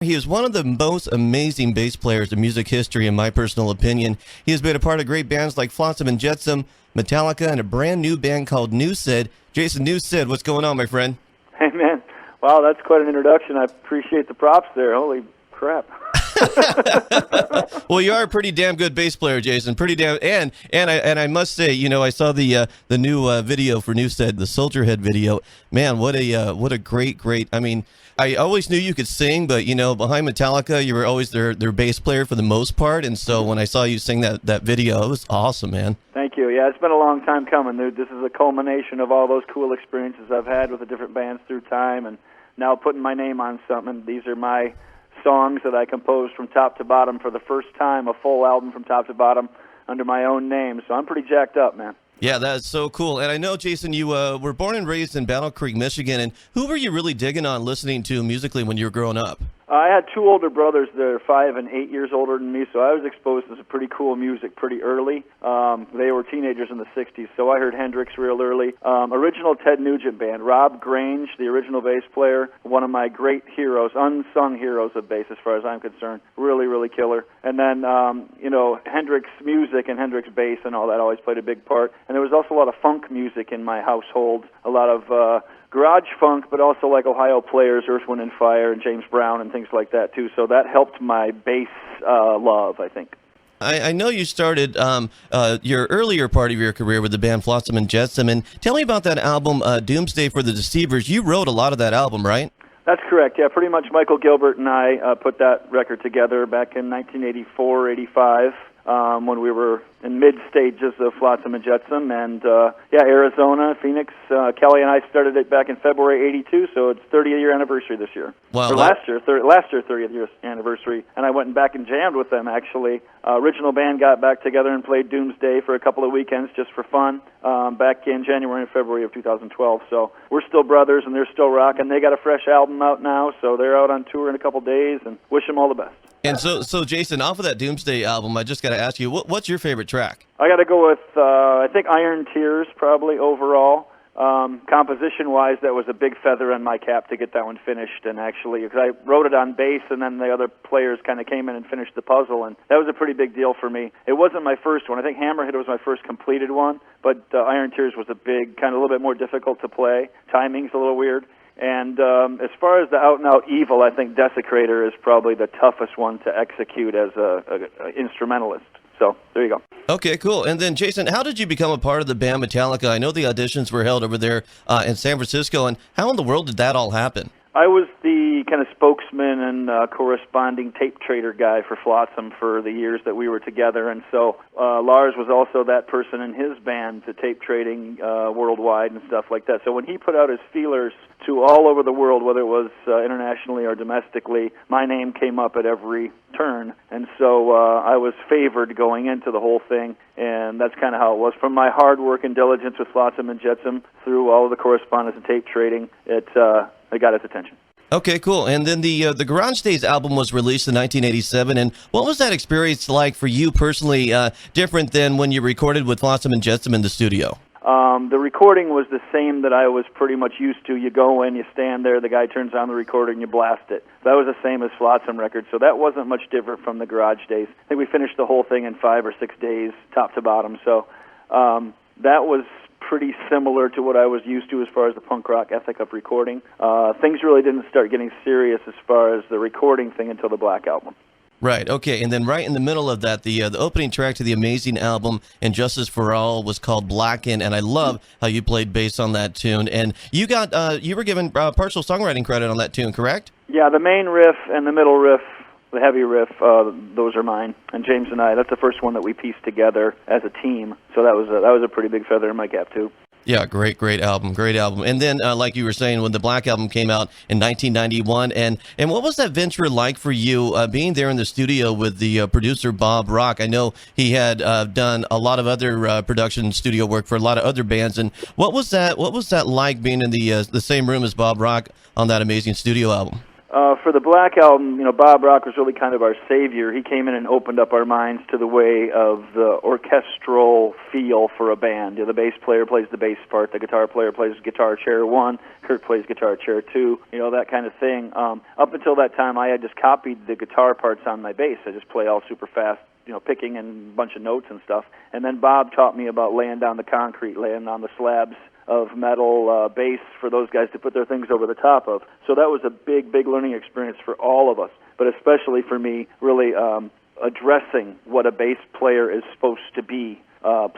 He is one of the most amazing bass players in music history, in my personal opinion. He has been a part of great bands like Flotsam and Jetsam, Metallica, and a brand new band called Newsted. Jason Newsted, what's going on, my friend? Hey, man. Wow, that's quite an introduction. I appreciate the props there. Holy crap. Well, you are a pretty damn good bass player, Jason. Pretty damn, and I must say, you know, I saw the new video for Newsted, the Soldier Head video. Man, what a great. I mean, I always knew you could sing, but you know, behind Metallica, you were always their bass player for the most part. And so when I saw you sing that video, it was awesome, man. Thank you. Yeah, it's been a long time coming, dude. This is a culmination of all those cool experiences I've had with the different bands through time, and now putting my name on something. These are my songs that I composed from top to bottom for the first time, a full album from top to bottom under my own name. So I'm pretty jacked up, man. Yeah, that's so cool. And I know, Jason, you were born and raised in Battle Creek, Michigan. And who were you really digging on listening to musically when you were growing up? I had two older brothers that are 5 and 8 years older than me, so I was exposed to some pretty cool music pretty early. They were teenagers in the 60s, so I heard Hendrix real early. Original Ted Nugent band, Rob Grange, the original bass player, one of my great heroes, unsung heroes of bass as far as I'm concerned. Really, really killer. And then, Hendrix music and Hendrix bass and all that always played a big part. And there was also a lot of funk music in my household, a lot of garage funk, but also like Ohio Players, Earth, Wind and Fire, and James Brown and things like that too. So that helped my bass love, I think. I know you started your earlier part of your career with the band Flotsam and Jetsam, and tell me about that album, Doomsday for the Deceivers. You wrote a lot of that album, right? That's correct, yeah. Pretty much Michael Gilbert and I put that record together back in 1984, 85. When we were in mid-stages of Flotsam and Jetsam, and Arizona, Phoenix. Kelly and I started it back in February '82, so it's 30th-year anniversary this year. Wow. Or last year 30th year anniversary, and I went back and jammed with them, actually. Original band got back together and played Doomsday for a couple of weekends just for fun back in January and February of 2012. So we're still brothers, and they're still rocking. They got a fresh album out now, so they're out on tour in a couple days, and wish them all the best. And so Jason, off of that Doomsday album, I just got to ask you, what's your favorite track? I got to go with, I think Iron Tears, probably, overall. Composition-wise, that was a big feather in my cap to get that one finished, and actually, because I wrote it on bass, and then the other players kind of came in and finished the puzzle, and that was a pretty big deal for me. It wasn't my first one. I think Hammerhead was my first completed one, but Iron Tears was a big, kind of a little bit more difficult to play. Timing's a little weird. And as far as the out-and-out evil, I think Desecrator is probably the toughest one to execute as a instrumentalist. So there you go. Okay, cool. And then, Jason, how did you become a part of the band Metallica? I know the auditions were held over there in San Francisco, and how in the world did that all happen? I was the kind of spokesman and corresponding tape trader guy for Flotsam for the years that we were together, and so Lars was also that person in his band to tape trading worldwide and stuff like that. So when he put out his feelers to all over the world, whether it was internationally or domestically, my name came up at every turn, and so I was favored going into the whole thing, and that's kind of how it was. From my hard work and diligence with Flotsam and Jetsam through all of the correspondence and tape trading, it got its attention. Okay, cool. And then the Garage Days album was released in 1987, and what was that experience like for you personally, different than when you recorded with Flotsam and Jetsam in the studio? The recording was the same that I was pretty much used to. You go in, you stand there, the guy turns on the recorder, and you blast it. That was the same as Flotsam records, so that wasn't much different from the Garage Days. I think we finished the whole thing in 5 or 6 days, top to bottom, so that was pretty similar to what I was used to as far as the punk rock ethic of recording. Things really didn't start getting serious as far as the recording thing until the Black Album. Right, okay, and then right in the middle of that, the opening track to the amazing album, And Justice for All, was called Blacken, and I love how you played bass on that tune. And you were given partial songwriting credit on that tune, correct? Yeah, the main riff and the middle riff, the heavy riff, those are mine. And James and I, that's the first one that we pieced together as a team, so that was a pretty big feather in my cap, too. Yeah, great album. And then, like you were saying, when the Black Album came out in 1991, and what was that venture like for you, being there in the studio with the producer Bob Rock? I know he had done a lot of other production studio work for a lot of other bands, and what was that like being in the same room as Bob Rock on that amazing studio album? For the Black Album, Bob Rock was really kind of our savior. He came in and opened up our minds to the way of the orchestral feel for a band. The bass player plays the bass part, the guitar player plays guitar chair 1, Kirk plays guitar chair 2, that kind of thing. Up until that time, I had just copied the guitar parts on my bass. I just play all super fast, picking and a bunch of notes and stuff. And then Bob taught me about laying down the concrete, laying on the slabs of metal bass for those guys to put their things over the top of. So that was a big, big learning experience for all of us, but especially for me, really addressing what a bass player is supposed to be,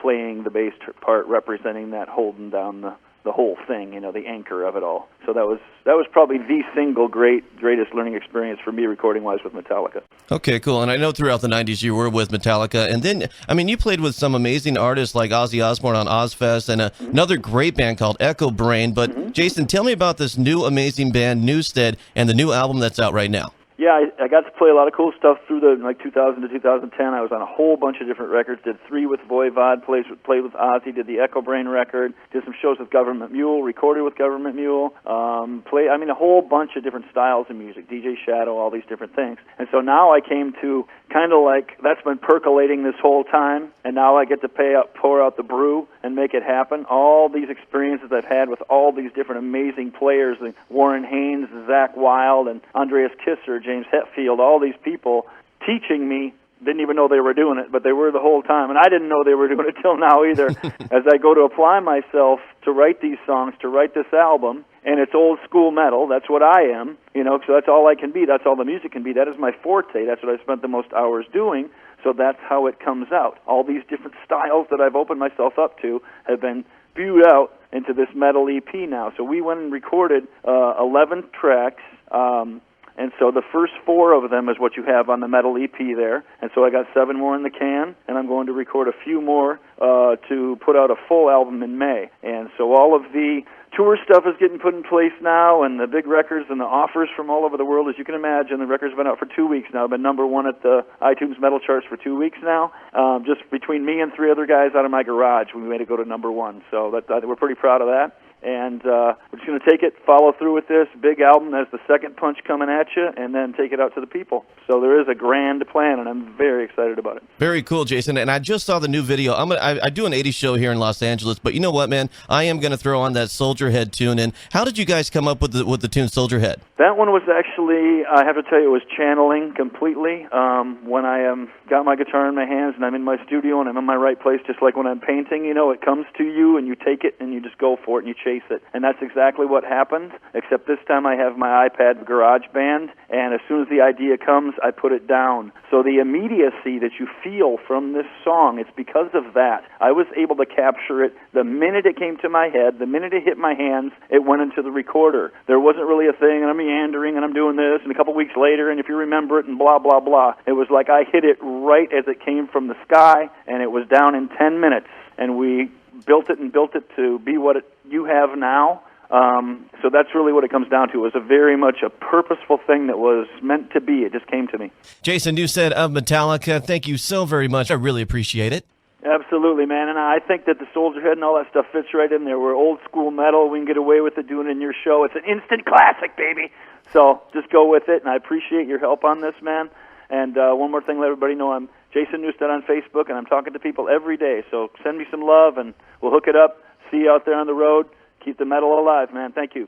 playing the bass part, representing that, holding down the whole thing, the anchor of it all. So that was probably the single greatest learning experience for me recording-wise with Metallica. Okay, cool. And I know throughout the 90s you were with Metallica. And then, you played with some amazing artists like Ozzy Osbourne on Ozfest and another great band called Echo Brain. But, Jason, tell me about this new amazing band, Newsted, and the new album that's out right now. Yeah, I got to play a lot of cool stuff through the 2000 to 2010. I was on a whole bunch of different records. Did 3 with Voivod, played with Ozzy, did the Echo Brain record, did some shows with Government Mule, recorded with Government Mule, a whole bunch of different styles of music, DJ Shadow, all these different things. And so now I came to kind of like, that's been percolating this whole time, and now I get to pour out the brew and make it happen. All these experiences I've had with all these different amazing players, like Warren Haynes, Zach Wilde, and Andreas Kisser, James Hetfield, all these people teaching me, didn't even know they were doing it, but they were the whole time, and I didn't know they were doing it till now either. As I go to apply myself to write these songs, to write this album, and it's old school metal, that's what I am, so that's all I can be, that's all the music can be, that is my forte, that's what I spent the most hours doing, so that's how it comes out. All these different styles that I've opened myself up to have been spewed out into this metal EP now. So we went and recorded 11 tracks, and so the first 4 of them is what you have on the metal EP there. And so I got 7 more in the can, and I'm going to record a few more to put out a full album in May. And so all of the tour stuff is getting put in place now, and the big records and the offers from all over the world, as you can imagine. The record's been out for 2 weeks now. I've been number 1 at the iTunes metal charts for 2 weeks now. Just between me and 3 other guys out of my garage, we made it go to number 1. So we're pretty proud of that. And we're just going to take it, follow through with this big album as the second punch coming at you, and then take it out to the people. So there is a grand plan, and I'm very excited about it. Very cool, Jason. And I just saw the new video. I do an 80s show here in Los Angeles, but you know what, man? I am going to throw on that Soldier Head tune. And how did you guys come up with the tune Soldier Head? That one was actually, I have to tell you, it was channeling completely. When I got my guitar in my hands and I'm in my studio and I'm in my right place, just like when I'm painting, it comes to you and you take it and you just go for it and you chase it. And that's exactly what happened, except this time I have my iPad GarageBand, and as soon as the idea comes, I put it down. So the immediacy that you feel from this song, it's because of that. I was able to capture it the minute it came to my head, the minute it hit my hands, it went into the recorder. There wasn't really a thing, and I'm meandering, and I'm doing this, and a couple weeks later, and if you remember it, and blah, blah, blah. It was like I hit it right as it came from the sky, and it was down in 10 minutes, and we built it to be what you have now. So that's really what it comes down to. It was very much a purposeful thing that was meant to be. It just came to me. Jason Newsted of Metallica, thank you so very much. I really appreciate it. Absolutely, man. And I think that the Soldier Head and all that stuff fits right in there. We're old school metal. We can get away with it doing it in your show. It's an instant classic, baby. So just go with it, and I appreciate your help on this, man. And one more thing, let everybody know I'm Jason Newsted on Facebook, and I'm talking to people every day. So send me some love, and we'll hook it up. See you out there on the road. Keep the metal alive, man. Thank you.